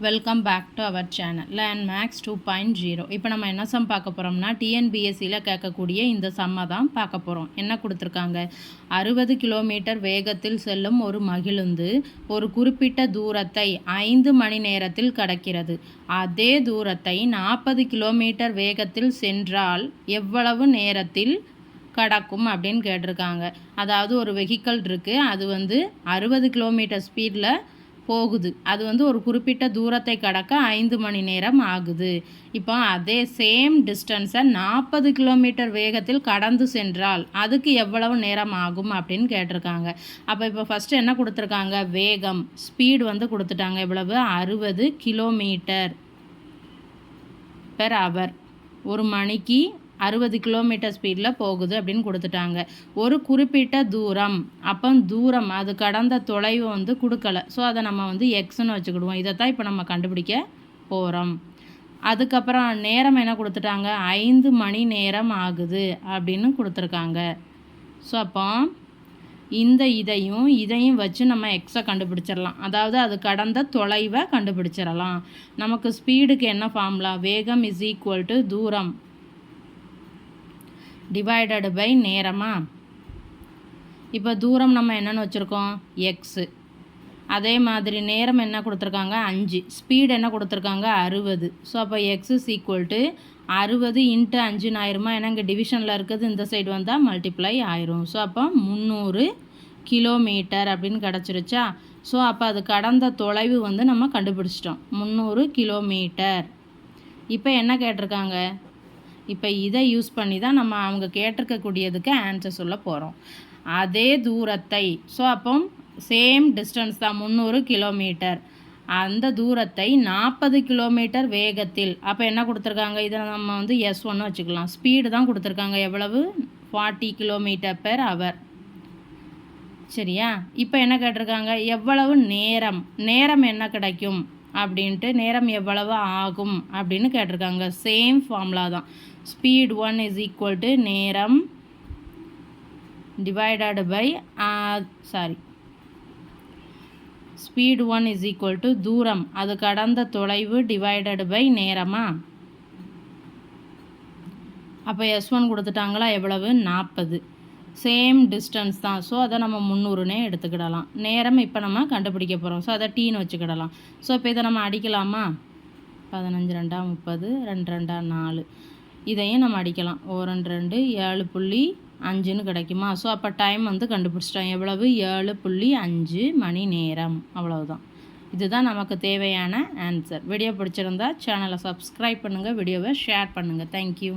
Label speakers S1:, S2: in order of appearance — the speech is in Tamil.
S1: Welcome back to our channel Learn Max 2.0. இப்போ நம்ம என்ன சம் பார்க்க போகிறோம்னா டிஎன்பிஎஸ்சியில் கேட்கக்கூடிய இந்த சம்மை தான் பார்க்க போகிறோம். என்ன கொடுத்துருக்காங்க, 60 கிலோமீட்டர் வேகத்தில் செல்லும் ஒரு மகிழுந்து ஒரு குறிப்பிட்ட தூரத்தை 5 மணி நேரத்தில் கடக்கிறது. அதே தூரத்தை 40 கிலோமீட்டர் வேகத்தில் சென்றால் எவ்வளவு நேரத்தில் கடக்கும் அப்படின்னு கேட்டிருக்காங்க. அதாவது ஒரு வெஹிக்கல் இருக்குது, அது 60 கிலோமீட்டர் ஸ்பீடில் போகுது. அது ஒரு குறிப்பிட்ட தூரத்தை கடக்க 5 மணி நேரம் ஆகுது. இப்போ அதே சேம் டிஸ்டன்ஸை 40 கிலோமீட்டர் வேகத்தில் கடந்து சென்றால் அதுக்கு எவ்வளவு நேரம் ஆகும் அப்படின்னு கேட்டிருக்காங்க. அப்போ இப்போ ஃபஸ்ட்டு என்ன கொடுத்துருக்காங்க, வேகம் ஸ்பீடு கொடுத்துட்டாங்க. எவ்வளவு, 60 கிலோமீட்டர் பெர் ஹவர், ஒரு மணிக்கு 60 கிலோமீட்டர் ஸ்பீடில் போகுது அப்படின்னு கொடுத்துட்டாங்க. ஒரு குறிப்பிட்ட தூரம், அப்போ தூரம் அது கடந்த தொலைவு கொடுக்கல. ஸோ அதை நம்ம எக்ஸ்ன்னு வச்சுக்கிடுவோம். இதை தான் இப்போ நம்ம கண்டுபிடிக்க போகிறோம். அதுக்கப்புறம் நேரம் என்ன கொடுத்துட்டாங்க, 5 மணி நேரம் ஆகுது அப்படின்னு கொடுத்துருக்காங்க. ஸோ அப்போ இதையும் வச்சு நம்ம எக்ஸை கண்டுபிடிச்சிடலாம். அதாவது அது கடந்த தொலைவை கண்டுபிடிச்சிடலாம். நமக்கு ஸ்பீடுக்கு என்ன ஃபார்முலா, வேகம் இஸ் ஈக்குவல் டு தூரம் டிவைடடு பை நேரமா. இப்போ தூரம் நம்ம என்னென்னு வச்சுருக்கோம், எக்ஸு. அதே மாதிரி நேரம் என்ன கொடுத்துருக்காங்க, 5. ஸ்பீடு என்ன கொடுத்துருக்காங்க, 60. ஸோ அப்போ எக்ஸ் இஸ் ஈக்குவல் டு 60 × 5 ஆயிருமா. ஏன்னா இங்கே டிவிஷனில் இருக்குது, இந்த சைடு வந்தால் மல்டிப்ளை ஆயிரும். ஸோ அப்போ 300 கிலோமீட்டர் அப்படின்னு கிடச்சிருச்சா. ஸோ அப்போ அது கடந்த தொலைவு நம்ம கண்டுபிடிச்சிட்டோம், 300 கிலோமீட்டர். இப்போ என்ன கேட்டிருக்காங்க, இப்போ இதை யூஸ் பண்ணி தான் நம்ம அவங்க கேட்டிருக்கக்கூடியதுக்கு ஆன்சர் சொல்ல போகிறோம். அதே தூரத்தை, ஸோ அப்போ சேம் டிஸ்டன்ஸ் தான் 300 கிலோமீட்டர், அந்த தூரத்தை 40 கிலோமீட்டர் வேகத்தில். அப்போ என்ன கொடுத்துருக்காங்க, இதை நம்ம S1 வச்சுக்கலாம். ஸ்பீடு தான் கொடுத்துருக்காங்க, எவ்வளவு, 40 கிலோமீட்டர் பெர் ஹவர். சரியா. இப்போ என்ன கேட்டிருக்காங்க, எவ்வளவு நேரம் என்ன கிடைக்கும் அப்படின்ட்டு, நேரம் எவ்வளவு ஆகும் அப்படின்னு கேட்டிருக்காங்க. சேம் ஃபார்முலா தான், ஸ்பீட் 1 இஸ் ஈக்குவல் டு நேரம் divided by speed 1 is equal to தூரம் அது கடந்த தொலைவு டிவைடடு பை நேரமா. அப்போ S1 கொடுத்துட்டாங்களா, எவ்வளவு, 40. சேம் டிஸ்டன்ஸ் தான். ஸோ அதை நம்ம 300னே எடுத்துக்கிடலாம். நேரம் இப்போ நம்ம கண்டுபிடிக்க போகிறோம். ஸோ அதை டீன்னு வச்சுக்கிடலாம். ஸோ இப்போ இதை நம்ம அடிக்கலாமா, 15 2 30, 2 2 4. இதையும் நம்ம அடிக்கலாம், 1 2 7.5ன்னு கிடைக்குமா. ஸோ அப்போ டைம் கண்டுபிடிச்சிட்டோம், எவ்வளவு, 7.5 மணி நேரம். அவ்வளவுதான். இதுதான் நமக்கு தேவையான ஆன்சர். வீடியோ பிடிச்சிருந்தா சேனலை சப்ஸ்கிரைப் பண்ணுங்கள், வீடியோவை ஷேர் பண்ணுங்கள். தேங்க்யூ.